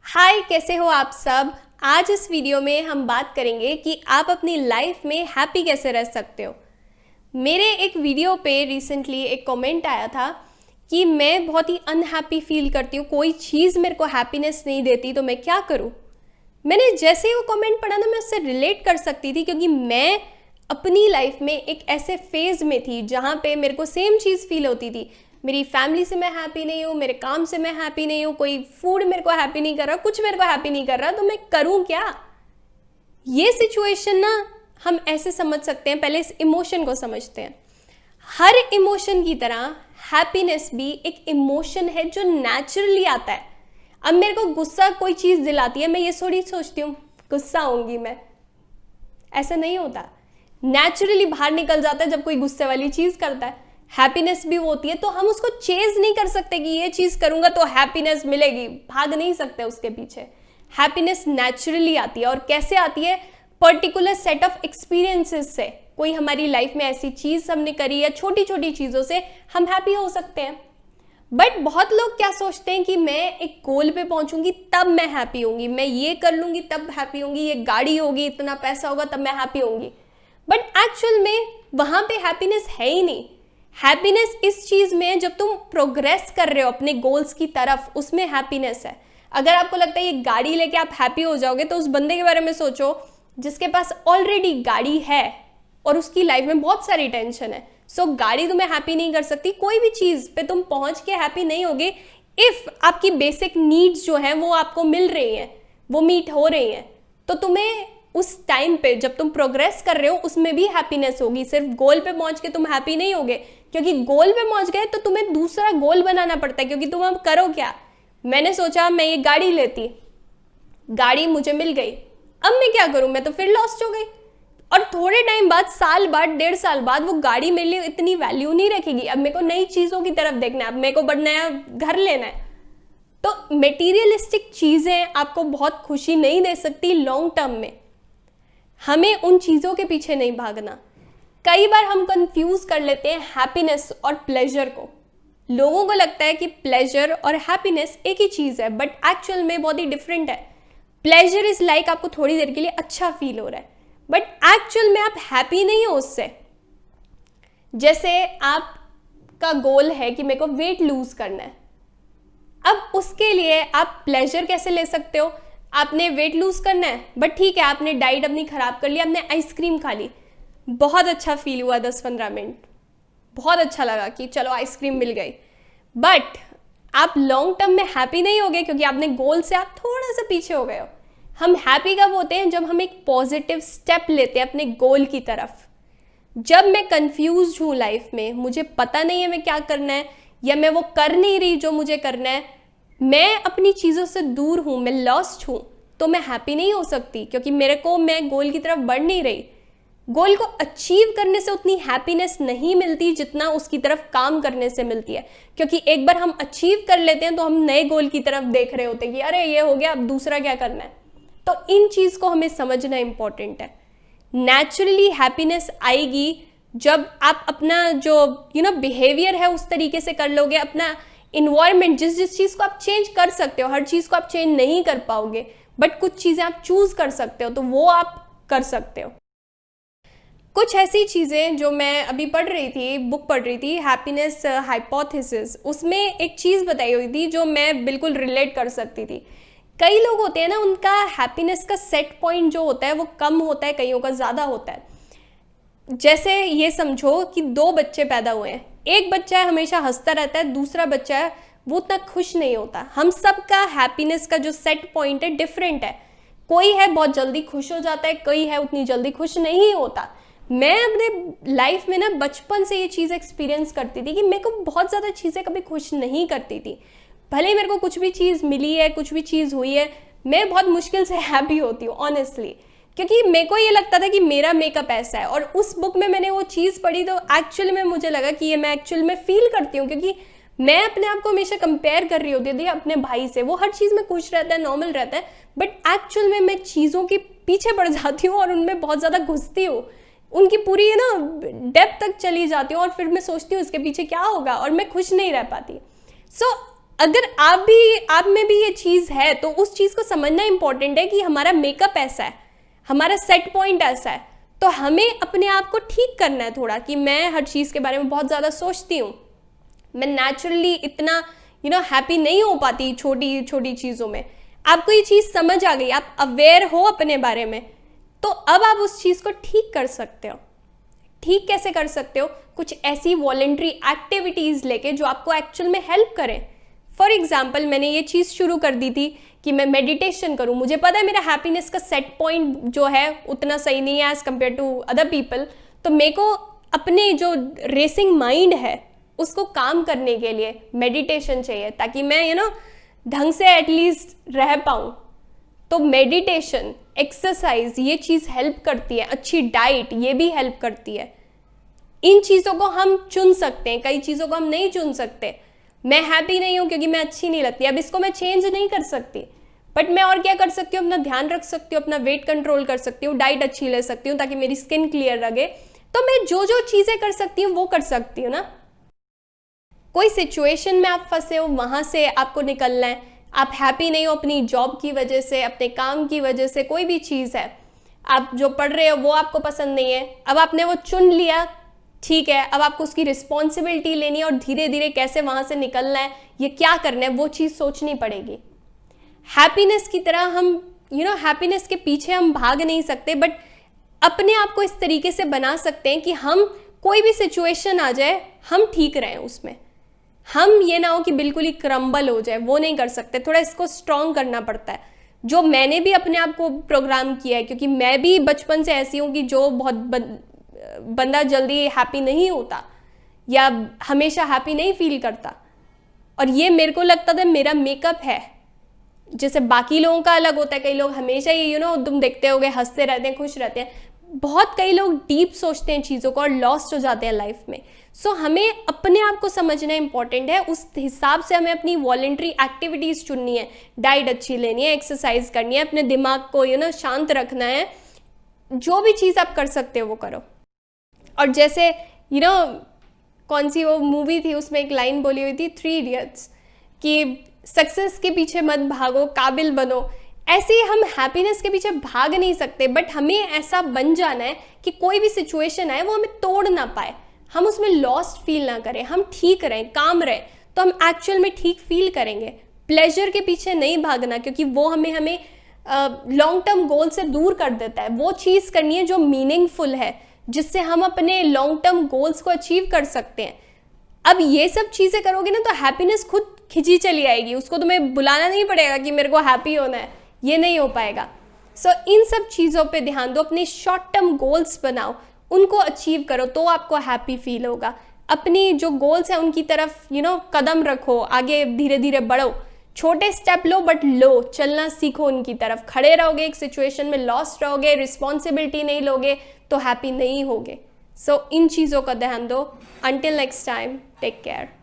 हाय, कैसे हो आप सब। आज इस वीडियो में हम बात करेंगे कि आप अपनी लाइफ में हैप्पी कैसे रह सकते हो। मेरे एक वीडियो पे रिसेंटली एक कमेंट आया था कि मैं बहुत ही अनहैप्पी फील करती हूँ, कोई चीज़ मेरे को हैप्पीनेस नहीं देती तो मैं क्या करूँ। मैंने जैसे ही वो कमेंट पढ़ा ना, मैं उससे रिलेट कर सकती थी क्योंकि मैं अपनी लाइफ में एक ऐसे फेज़ में थी जहाँ पे मेरे को सेम चीज़ फील होती थी। मेरी फैमिली से मैं हैप्पी नहीं हूँ, मेरे काम से मैं हैप्पी नहीं हूँ, कोई फूड मेरे को हैप्पी नहीं कर रहा, कुछ मेरे को हैप्पी नहीं कर रहा, तो मैं करूँ क्या। ये सिचुएशन ना हम ऐसे समझ सकते हैं, पहले इस इमोशन को समझते हैं। हर इमोशन की तरह हैप्पीनेस भी एक इमोशन है जो नेचुरली आता है। अब मेरे को गुस्सा कोई चीज़ दिलाती है, मैं ये थोड़ी सोचती हूँ गुस्सा होंगी मैं, ऐसा नहीं होता। नेचुरली बाहर निकल जाता है जब कोई गुस्से वाली चीज़ करता है। हैप्पीनेस भी होती है, तो हम उसको चेज नहीं कर सकते कि ये चीज़ करूँगा तो हैप्पीनेस मिलेगी, भाग नहीं सकते उसके पीछे। हैप्पीनेस नेचुरली आती है। और कैसे आती है? पर्टिकुलर सेट ऑफ एक्सपीरियंसेस से। कोई हमारी लाइफ में ऐसी चीज़ हमने करी या छोटी छोटी चीज़ों से हम हैप्पी हो सकते हैं। बट बहुत लोग क्या सोचते हैं कि मैं एक गोल पे पहुंचूंगी तब मैं हैप्पी होंगी, मैं ये कर लूंगी तब हैप्पी होंगी, ये गाड़ी होगी, इतना पैसा होगा तब मैं हैप्पी होंगी। बट एक्चुअल में वहां पे हैप्पीनेस है ही नहीं। हैप्पीनेस इस चीज में है जब तुम प्रोग्रेस कर रहे हो अपने गोल्स की तरफ, उसमें हैप्पीनेस है। अगर आपको लगता है ये गाड़ी लेके आप हैप्पी हो जाओगे तो उस बंदे के बारे में सोचो जिसके पास ऑलरेडी गाड़ी है और उसकी लाइफ में बहुत सारी टेंशन है। सो गाड़ी तुम्हें हैप्पी नहीं कर सकती, कोई भी चीज़ पे तुम पहुंच के हैप्पी नहीं होगे इफ़ आपकी बेसिक नीड्स जो हैं वो आपको मिल रही हैं, वो मीट हो रही हैं। तो तुम्हें उस टाइम पे जब तुम प्रोग्रेस कर रहे हो उसमें भी हैप्पीनेस होगी। सिर्फ गोल पे पहुंच के तुम हैप्पी नहीं होगे, क्योंकि गोल पे पहुंच गए तो तुम्हें दूसरा गोल बनाना पड़ता है। क्योंकि तुम अब करो क्या, मैंने सोचा मैं ये गाड़ी लेती, गाड़ी मुझे मिल गई, अब मैं क्या करूं, मैं तो फिर लॉस्ट हो गई। और थोड़े टाइम बाद, साल बाद, 1.5 साल बाद वो गाड़ी मेरे लिए इतनी वैल्यू नहीं रखेगी। अब मेरे को नई चीज़ों की तरफ देखना है, अब मेरे को बड़ा नया घर लेना है। तो मेटीरियलिस्टिक चीज़ें आपको बहुत खुशी नहीं दे सकती लॉन्ग टर्म में। हमें उन चीज़ों के पीछे नहीं भागना। कई बार हम कंफ्यूज कर लेते हैं हैप्पीनेस और प्लेजर को। लोगों को लगता है कि प्लेजर और हैप्पीनेस एक ही चीज़ है, बट एक्चुअल में बहुत ही डिफरेंट है। प्लेजर इज लाइक आपको थोड़ी देर के लिए अच्छा फील हो रहा है, बट एक्चुअल में आप हैप्पी नहीं हो उससे। जैसे आपका गोल है कि मेरे को वेट लूज करना है, अब उसके लिए आप प्लेजर कैसे ले सकते हो? आपने वेट लूज करना है, बट ठीक है आपने डाइट अपनी खराब कर ली, आपने आइसक्रीम खा ली, बहुत अच्छा फील हुआ 10-15 मिनट, बहुत अच्छा लगा कि चलो आइसक्रीम मिल गई। बट आप लॉन्ग टर्म में हैप्पी नहीं होगे क्योंकि आपने गोल से आप थोड़ा सा पीछे हो गए हो। हम हैप्पी कब होते हैं? जब हम एक पॉजिटिव स्टेप लेते हैं अपने गोल की तरफ। जब मैं कंफ्यूज हूँ लाइफ में, मुझे पता नहीं है मैं क्या करना है, या मैं वो कर नहीं रही जो मुझे करना है, मैं अपनी चीज़ों से दूर हूँ, मैं लॉस्ट हूँ, तो मैं हैप्पी नहीं हो सकती क्योंकि मैं गोल की तरफ बढ़ नहीं रही। गोल को अचीव करने से उतनी हैप्पीनेस नहीं मिलती जितना उसकी तरफ काम करने से मिलती है। क्योंकि एक बार हम अचीव कर लेते हैं तो हम नए गोल की तरफ देख रहे होते हैं कि अरे ये हो गया, अब दूसरा क्या करना है। तो इन चीज़ को हमें समझना इंपॉर्टेंट है। नेचुरली हैप्पीनेस आएगी जब आप अपना जो बिहेवियर है उस तरीके से कर लोगे। अपना इन्वायरमेंट, जिस चीज़ को आप चेंज कर सकते हो, हर चीज़ को आप चेंज नहीं कर पाओगे, बट कुछ चीज़ें आप चूज कर सकते हो, तो वो आप कर सकते हो। कुछ ऐसी चीज़ें जो मैं अभी पढ़ रही थी, बुक पढ़ रही थी, हैप्पीनेस हाइपोथेसिस, उसमें एक चीज़ बताई हुई थी जो मैं बिल्कुल रिलेट कर सकती थी। कई लोग होते हैं ना, उनका हैप्पीनेस का सेट पॉइंट जो होता है वो कम होता है, कईयों का ज़्यादा होता है। जैसे ये समझो कि 2 बच्चे पैदा हुए हैं, एक बच्चा है हमेशा हंसता रहता है, दूसरा बच्चा है वो उतना खुश नहीं होता। हम सब का हैप्पीनेस का जो सेट पॉइंट है डिफरेंट है। कोई है बहुत जल्दी खुश हो जाता है, कोई है उतनी जल्दी खुश नहीं होता। मैं अपने लाइफ में ना बचपन से ये चीज़ एक्सपीरियंस करती थी कि मेरे को बहुत ज़्यादा चीज़ें कभी खुश नहीं करती थी। भले ही मेरे को कुछ भी चीज़ मिली है, कुछ भी चीज़ हुई है, मैं बहुत मुश्किल से हैप्पी होती हूँ ऑनेस्टली। क्योंकि मेरे को ये लगता था कि मेरा मेकअप ऐसा है, और उस बुक में मैंने वो चीज़ पढ़ी तो एक्चुअल में मुझे लगा कि ये मैं एक्चुअल में फील करती हूँ। क्योंकि मैं अपने आप को हमेशा कंपेयर कर रही होती थी अपने भाई से। वो हर चीज़ में खुश रहता है, नॉर्मल रहता है, बट एक्चुअल में मैं चीज़ों के पीछे पड़ जाती हूँ और उनमें बहुत ज़्यादा घुसती हूँ, उनकी पूरी डेप्थ तक चली जाती हूँ, और फिर मैं सोचती हूँ इसके पीछे क्या होगा, और मैं खुश नहीं रह पाती। सो अगर आप में भी ये चीज़ है तो उस चीज़ को समझना इंपॉर्टेंट है कि हमारा मेकअप ऐसा है, हमारा सेट पॉइंट ऐसा है, तो हमें अपने आप को ठीक करना है थोड़ा कि मैं हर चीज़ के बारे में बहुत ज़्यादा सोचती हूँ, मैं नेचुरली इतना हैप्पी नहीं हो पाती छोटी छोटी चीज़ों में। आपको ये चीज़ समझ आ गई, आप अवेयर हो अपने बारे में, तो अब आप उस चीज़ को ठीक कर सकते हो। ठीक कैसे कर सकते हो? कुछ ऐसी वॉलंटरी एक्टिविटीज़ लेके जो आपको एक्चुअल में हेल्प करें। फॉर एग्जाम्पल, मैंने ये चीज़ शुरू कर दी थी कि मैं मेडिटेशन करूं। मुझे पता है मेरा हैप्पीनेस का सेट पॉइंट जो है उतना सही नहीं है as compare to other people, तो मेरे को अपने जो रेसिंग माइंड है उसको काम करने के लिए मेडिटेशन चाहिए, ताकि मैं ढंग से एटलीस्ट रह पाऊँ। तो मेडिटेशन, एक्सरसाइज, ये चीज़ हेल्प करती है। अच्छी डाइट ये भी हेल्प करती है। इन चीज़ों को हम चुन सकते हैं, कई चीज़ों को हम नहीं चुन सकते। मैं हैप्पी नहीं हूँ क्योंकि मैं अच्छी नहीं लगती, अब इसको मैं चेंज नहीं कर सकती, बट मैं और क्या कर सकती हूँ? अपना ध्यान रख सकती हूँ, अपना वेट कंट्रोल कर सकती हूँ, डाइट अच्छी ले सकती हूँ ताकि मेरी स्किन क्लियर रहे। तो मैं जो जो चीज़ें कर सकती हूँ वो कर सकती हूँ ना। कोई सिचुएशन में आप फंसे हो, वहाँ से आपको निकलना है। आप हैप्पी नहीं हो अपनी जॉब की वजह से, अपने काम की वजह से, कोई भी चीज़ है, आप जो पढ़ रहे हो वो आपको पसंद नहीं है, अब आपने वो चुन लिया, ठीक है, अब आपको उसकी रिस्पॉन्सिबिलिटी लेनी है और धीरे धीरे कैसे वहाँ से निकलना है, ये क्या करना है, वो चीज़ सोचनी पड़ेगी। हैप्पीनेस की तरह हम हैप्पीनेस के पीछे हम भाग नहीं सकते, बट अपने आप को इस तरीके से बना सकते हैं कि हम कोई भी सिचुएशन आ जाए हम ठीक रहें उसमें। हम ये ना हो कि बिल्कुल ही क्रम्बल हो जाए, वो नहीं कर सकते। थोड़ा इसको स्ट्रॉन्ग करना पड़ता है, जो मैंने भी अपने आप को प्रोग्राम किया है, क्योंकि मैं भी बचपन से ऐसी हूँ कि जो बहुत बंदा जल्दी हैप्पी नहीं होता या हमेशा हैप्पी नहीं फील करता। और ये मेरे को लगता था मेरा मेकअप है। जैसे बाकी लोगों का अलग होता है, कई लोग हमेशा ही तुम देखते होगे हंसते रहते हैं, खुश रहते हैं। बहुत कई लोग डीप सोचते हैं चीज़ों को और लॉस्ट हो जाते हैं लाइफ में। सो हमें अपने आप को समझना इंपॉर्टेंट है, उस हिसाब से हमें अपनी वॉलंटरी एक्टिविटीज़ चुननी है, डाइट अच्छी लेनी है, एक्सरसाइज करनी है, अपने दिमाग को शांत रखना है। जो भी चीज़ आप कर सकते हो वो करो। और जैसे कौन सी वो मूवी थी, उसमें एक लाइन बोली हुई थी, 3 इडियट्स, कि सक्सेस के पीछे मत भागो, काबिल बनो। ऐसे ही हम हैप्पीनेस के पीछे भाग नहीं सकते, बट हमें ऐसा बन जाना है कि कोई भी सिचुएशन आए वो हमें तोड़ ना पाए, हम उसमें लॉस्ट फील ना करें, हम ठीक रहें, काम रहें, तो हम एक्चुअल में ठीक फील करेंगे। प्लेजर के पीछे नहीं भागना, क्योंकि वो हमें लॉन्ग टर्म गोल से दूर कर देता है। वो चीज़ करनी है जो मीनिंगफुल है, जिससे हम अपने लॉन्ग टर्म गोल्स को अचीव कर सकते हैं। अब ये सब चीज़ें करोगे ना तो हैप्पीनेस खुद खिंची चली आएगी, उसको तुम्हें बुलाना नहीं पड़ेगा कि मेरे को हैप्पी होना है, ये नहीं हो पाएगा। सो इन सब चीज़ों पे ध्यान दो, अपने शॉर्ट टर्म गोल्स बनाओ, उनको अचीव करो, तो आपको हैप्पी फील होगा। अपनी जो गोल्स हैं उनकी तरफ कदम रखो, आगे धीरे धीरे बढ़ो, छोटे स्टेप लो बट लो, चलना सीखो उनकी तरफ। खड़े रहोगे एक सिचुएशन में, लॉस्ट रहोगे, रिस्पॉन्सिबिलिटी नहीं लोगे तो हैप्पी नहीं होगे। सो इन चीज़ों का ध्यान दो। Until next time, take care.